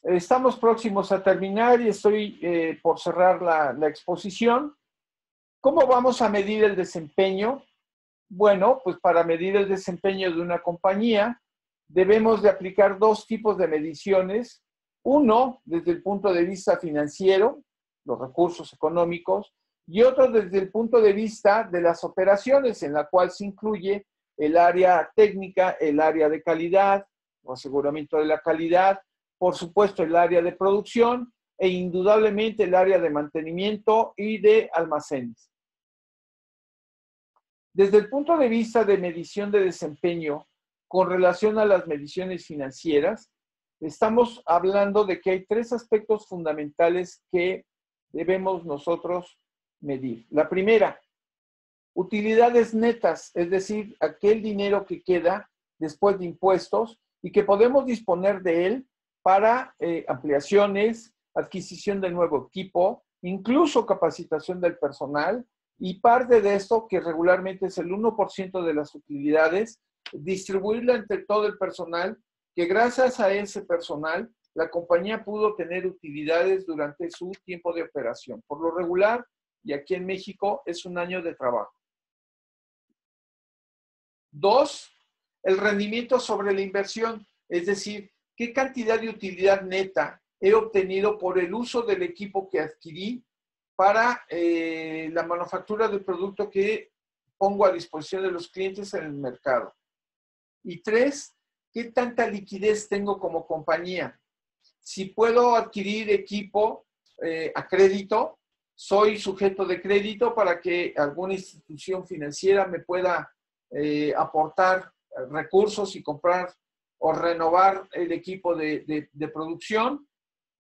Estamos próximos a terminar y estoy por cerrar la exposición. ¿Cómo vamos a medir el desempeño? Bueno, pues para medir el desempeño de una compañía debemos de aplicar 2 tipos de mediciones. Uno, desde el punto de vista financiero, los recursos económicos, y otro desde el punto de vista de las operaciones, en la cual se incluye el área técnica, el área de calidad, o aseguramiento de la calidad, por supuesto el área de producción e indudablemente el área de mantenimiento y de almacenes. Desde el punto de vista de medición de desempeño, con relación a las mediciones financieras, estamos hablando de que hay 3 aspectos fundamentales que debemos nosotros medir. La primera, utilidades netas, es decir, aquel dinero que queda después de impuestos y que podemos disponer de él para ampliaciones, adquisición de nuevo equipo, incluso capacitación del personal, y parte de esto, que regularmente es el 1% de las utilidades, distribuirla entre todo el personal, que gracias a ese personal, la compañía pudo tener utilidades durante su tiempo de operación. Por lo regular, y aquí en México, es un año de trabajo. 2, el rendimiento sobre la inversión, es decir, qué cantidad de utilidad neta he obtenido por el uso del equipo que adquirí para la manufactura del producto que pongo a disposición de los clientes en el mercado. Y 3, qué tanta liquidez tengo como compañía. Si puedo adquirir equipo a crédito, soy sujeto de crédito para que alguna institución financiera me pueda aportar recursos y comprar o renovar el equipo de producción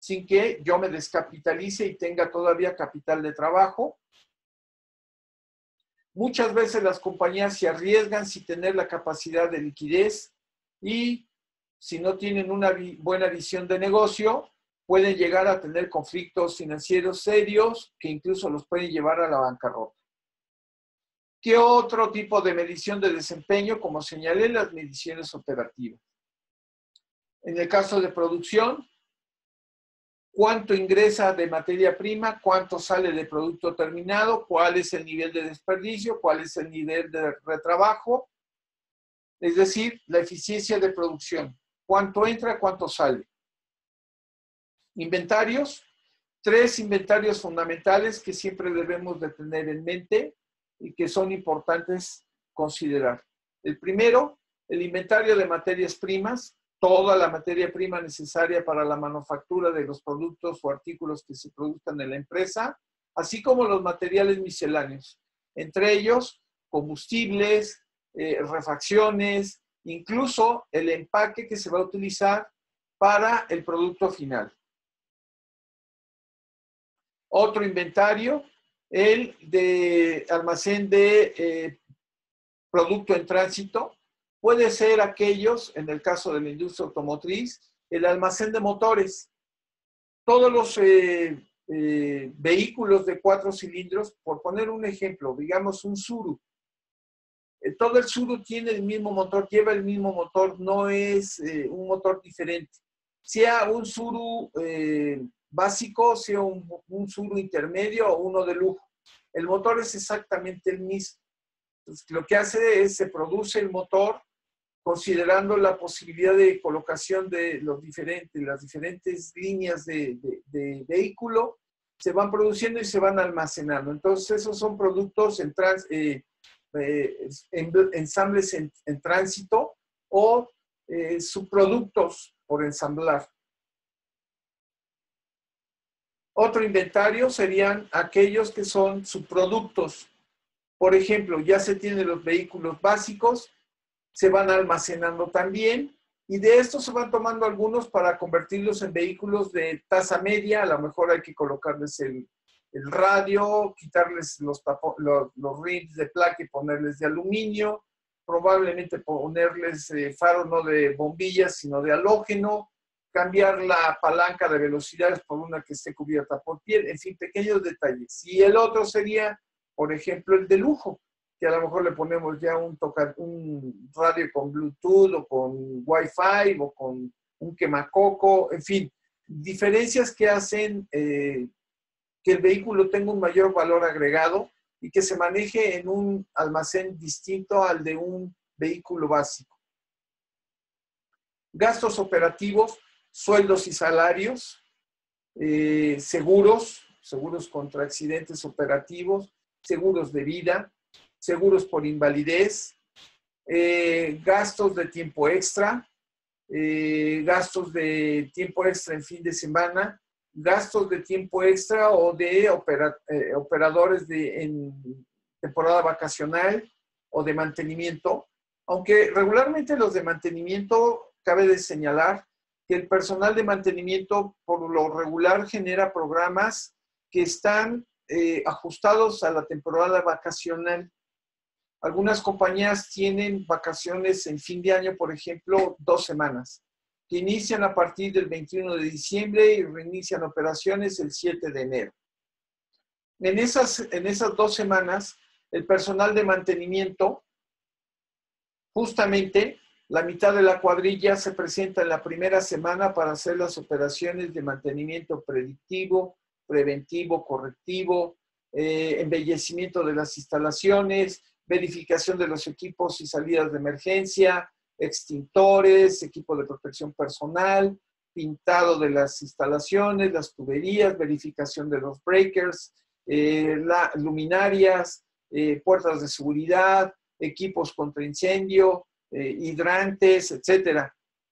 sin que yo me descapitalice y tenga todavía capital de trabajo. Muchas veces las compañías se arriesgan sin tener la capacidad de liquidez y si no tienen una buena visión de negocio, pueden llegar a tener conflictos financieros serios que incluso los pueden llevar a la bancarrota. ¿Qué otro tipo de medición de desempeño? Como señalé, las mediciones operativas. En el caso de producción, ¿cuánto ingresa de materia prima? ¿Cuánto sale de producto terminado? ¿Cuál es el nivel de desperdicio? ¿Cuál es el nivel de retrabajo? Es decir, la eficiencia de producción. ¿Cuánto entra? ¿Cuánto sale? Inventarios. 3 inventarios fundamentales que siempre debemos de tener en mente y que son importantes considerar. El primero, el inventario de materias primas, toda la materia prima necesaria para la manufactura de los productos o artículos que se produzcan en la empresa, así como los materiales misceláneos, entre ellos combustibles, refacciones, incluso el empaque que se va a utilizar para el producto final. Otro inventario, el de almacén de producto en tránsito. Puede ser aquellos, en el caso de la industria automotriz, el almacén de motores. Todos los vehículos de 4 cilindros, por poner un ejemplo, digamos un Tsuru. Todo el Tsuru tiene el mismo motor, lleva el mismo motor, no es un motor diferente. Sea un Tsuru básico, sea un Tsuru intermedio o uno de lujo. El motor es exactamente el mismo. Entonces, lo que hace es, se produce el motor considerando la posibilidad de colocación de las diferentes líneas de vehículo, se van produciendo y se van almacenando. Entonces, esos son productos ensambles en tránsito o subproductos por ensamblar. Otro inventario serían aquellos que son subproductos. Por ejemplo, ya se tienen los vehículos básicos, se van almacenando también, y de estos se van tomando algunos para convertirlos en vehículos de tasa media. A lo mejor hay que colocarles el radio, quitarles los rims de placa y ponerles de aluminio, probablemente ponerles faro no de bombillas, sino de halógeno, cambiar la palanca de velocidades por una que esté cubierta por piel, en fin, pequeños detalles. Y el otro sería, por ejemplo, el de lujo, que a lo mejor le ponemos ya un radio con Bluetooth o con Wi-Fi o con un quemacoco, en fin, diferencias que hacen que el vehículo tenga un mayor valor agregado y que se maneje en un almacén distinto al de un vehículo básico. Gastos operativos, sueldos y salarios, seguros contra accidentes operativos, seguros de vida, seguros por invalidez, gastos de tiempo extra, gastos de tiempo extra en fin de semana, gastos de tiempo extra o de operadores en temporada vacacional o de mantenimiento, aunque regularmente los de mantenimiento, cabe de señalar que el personal de mantenimiento por lo regular genera programas que están ajustados a la temporada vacacional. Algunas compañías tienen vacaciones en fin de año, por ejemplo, 2 semanas, que inician a partir del 21 de diciembre y reinician operaciones el 7 de enero. En esas 2 semanas, el personal de mantenimiento, justamente la mitad de la cuadrilla se presenta en la primera semana para hacer las operaciones de mantenimiento predictivo, preventivo, correctivo, embellecimiento de las instalaciones, verificación de los equipos y salidas de emergencia, extintores, equipo de protección personal, pintado de las instalaciones, las tuberías, verificación de los breakers, luminarias, puertas de seguridad, equipos contra incendio, hidrantes, etc.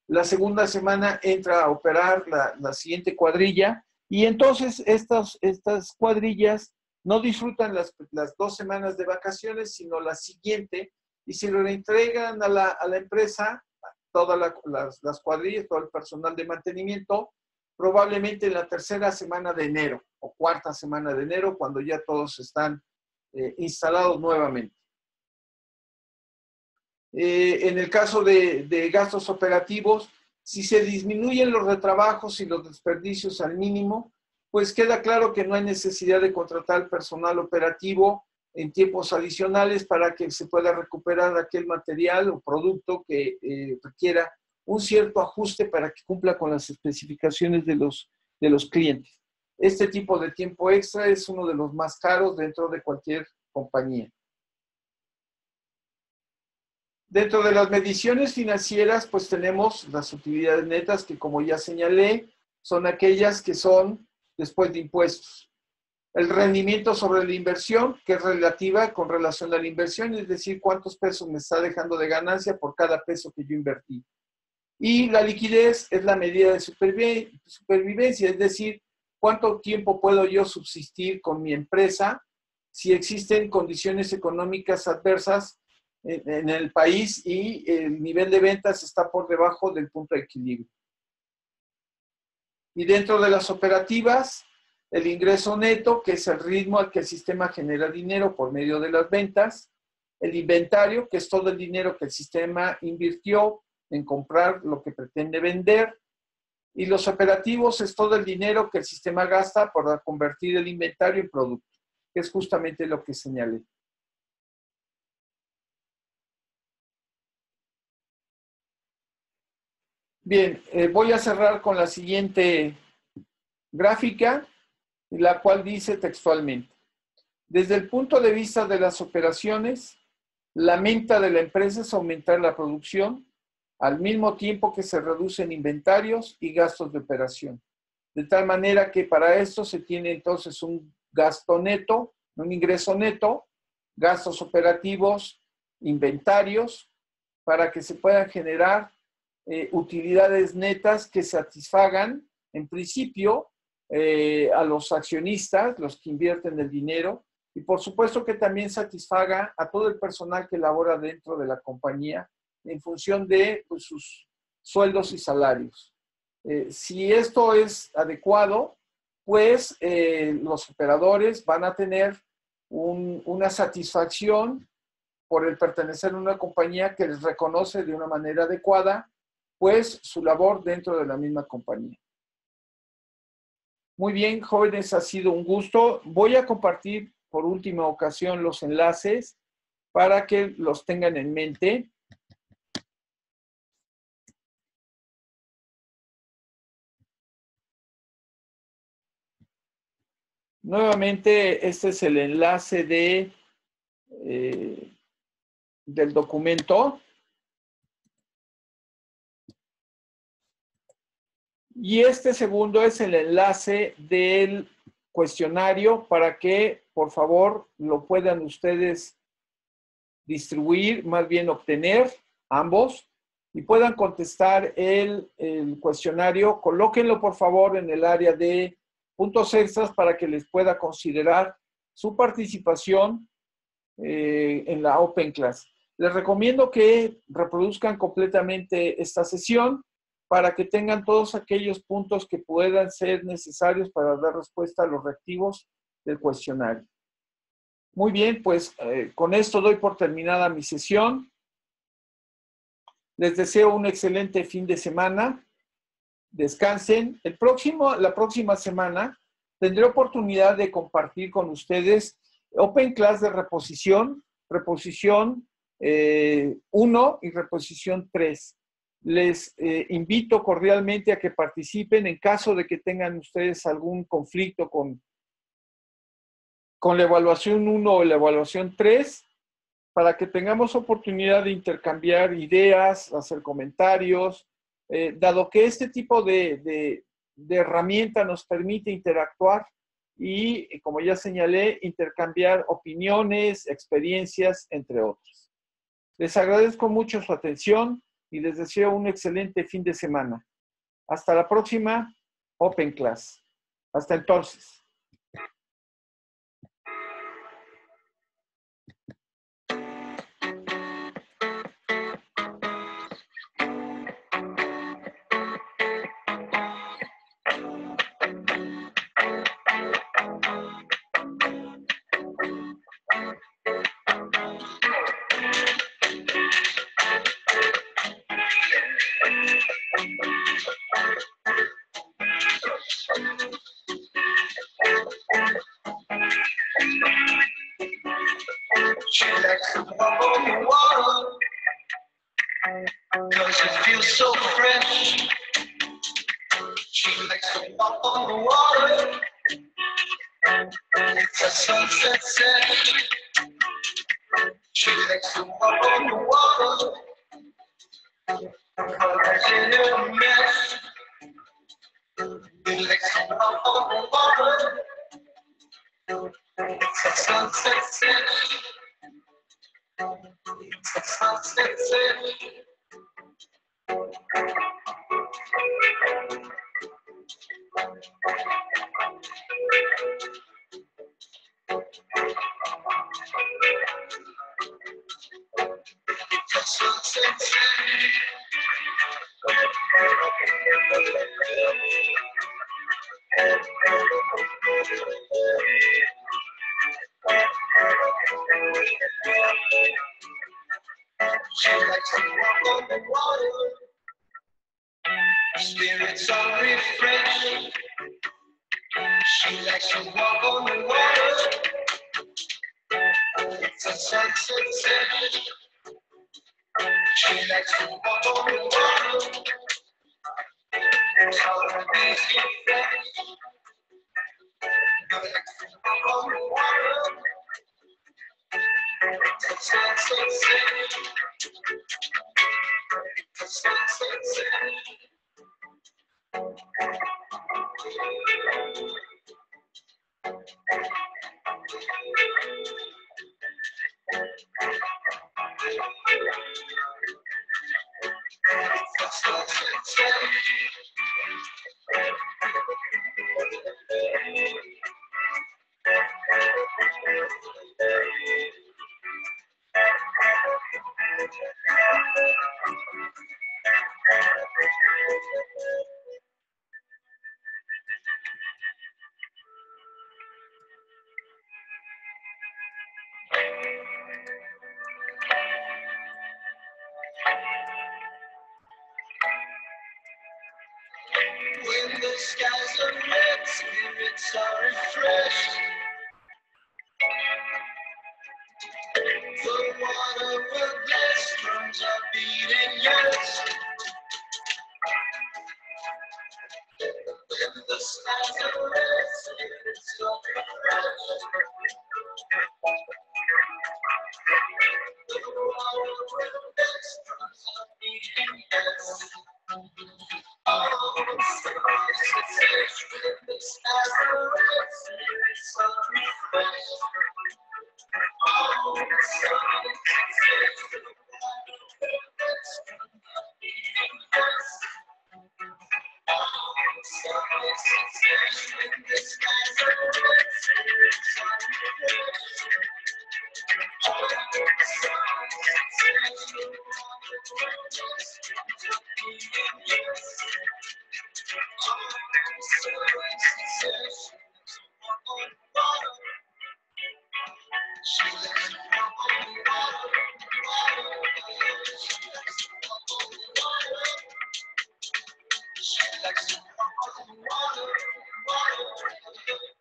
La segunda semana entra a operar la siguiente cuadrilla y entonces estas cuadrillas no disfrutan las 2 semanas de vacaciones, sino la siguiente, y se lo entregan a la empresa, todas las cuadrillas, todo el personal de mantenimiento, probablemente en la tercera semana de enero o cuarta semana de enero, cuando ya todos están instalados nuevamente. En el caso de gastos operativos, si se disminuyen los retrabajos y los desperdicios al mínimo, pues queda claro que no hay necesidad de contratar personal operativo en tiempos adicionales para que se pueda recuperar aquel material o producto que requiera un cierto ajuste para que cumpla con las especificaciones de los clientes. Este tipo de tiempo extra es uno de los más caros dentro de cualquier compañía. Dentro de las mediciones financieras, pues tenemos las utilidades netas que, como ya señalé, son aquellas que son después de impuestos. El rendimiento sobre la inversión, que es relativa con relación a la inversión, es decir, cuántos pesos me está dejando de ganancia por cada peso que yo invertí. Y la liquidez es la medida de supervivencia, es decir, cuánto tiempo puedo yo subsistir con mi empresa si existen condiciones económicas adversas en el país y el nivel de ventas está por debajo del punto de equilibrio. Y dentro de las operativas, el ingreso neto, que es el ritmo al que el sistema genera dinero por medio de las ventas, el inventario, que es todo el dinero que el sistema invirtió en comprar lo que pretende vender, y los operativos es todo el dinero que el sistema gasta para convertir el inventario en producto, que es justamente lo que señalé. Bien, voy a cerrar con la siguiente gráfica, la cual dice textualmente: desde el punto de vista de las operaciones, la meta de la empresa es aumentar la producción al mismo tiempo que se reducen inventarios y gastos de operación. De tal manera que para esto se tiene entonces un gasto neto, un ingreso neto, gastos operativos, inventarios, para que se puedan generar utilidades netas que satisfagan, en principio, a los accionistas, los que invierten el dinero, y por supuesto que también satisfaga a todo el personal que labora dentro de la compañía en función de pues, sus sueldos y salarios. Si esto es adecuado, pues los operadores van a tener una satisfacción por el pertenecer a una compañía que les reconoce de una manera adecuada, pues su labor dentro de la misma compañía. Muy bien, jóvenes, ha sido un gusto. Voy a compartir por última ocasión los enlaces para que los tengan en mente. Nuevamente, este es el enlace del documento. Y este segundo es el enlace del cuestionario para que, por favor, lo puedan ustedes distribuir, más bien obtener ambos, y puedan contestar el cuestionario. Colóquenlo, por favor, en el área de puntos extras para que les pueda considerar su participación en la Open Class. Les recomiendo que reproduzcan completamente esta sesión para que tengan todos aquellos puntos que puedan ser necesarios para dar respuesta a los reactivos del cuestionario. Muy bien, pues con esto doy por terminada mi sesión. Les deseo un excelente fin de semana. Descansen. La próxima semana tendré oportunidad de compartir con ustedes Open Class de reposición 1 y reposición 3. Les invito cordialmente a que participen en caso de que tengan ustedes algún conflicto con la evaluación 1 o la evaluación 3, para que tengamos oportunidad de intercambiar ideas, hacer comentarios, dado que este tipo de herramienta nos permite interactuar y, como ya señalé, intercambiar opiniones, experiencias, entre otros. Les agradezco mucho su atención y les deseo un excelente fin de semana. Hasta la próxima Open Class. Hasta entonces. She likes to walk on the water, 'cause it feels so fresh. She likes to walk on the water. It's a sunset set. She likes to walk on the water, colors in a mess. She likes to walk on the water. It's a sunset set. It's a sunset set. She likes to walk on the water. Spirits are refreshed. She likes to walk on the water. It's a sunset set. She likes to walk on the water. Color is refreshed. She likes to walk on the water. It's a sunset set. It's a sunset set. It's a sunset set. When the skies are red, spirits are refreshed. The water will bless, drums are beating, yes. When the skies are red, spirits are refreshed. The water will bless, drums are beating, yes. Oh, it's when the skies are red, spirits are refreshed. Oh, she likes to walk on water, water.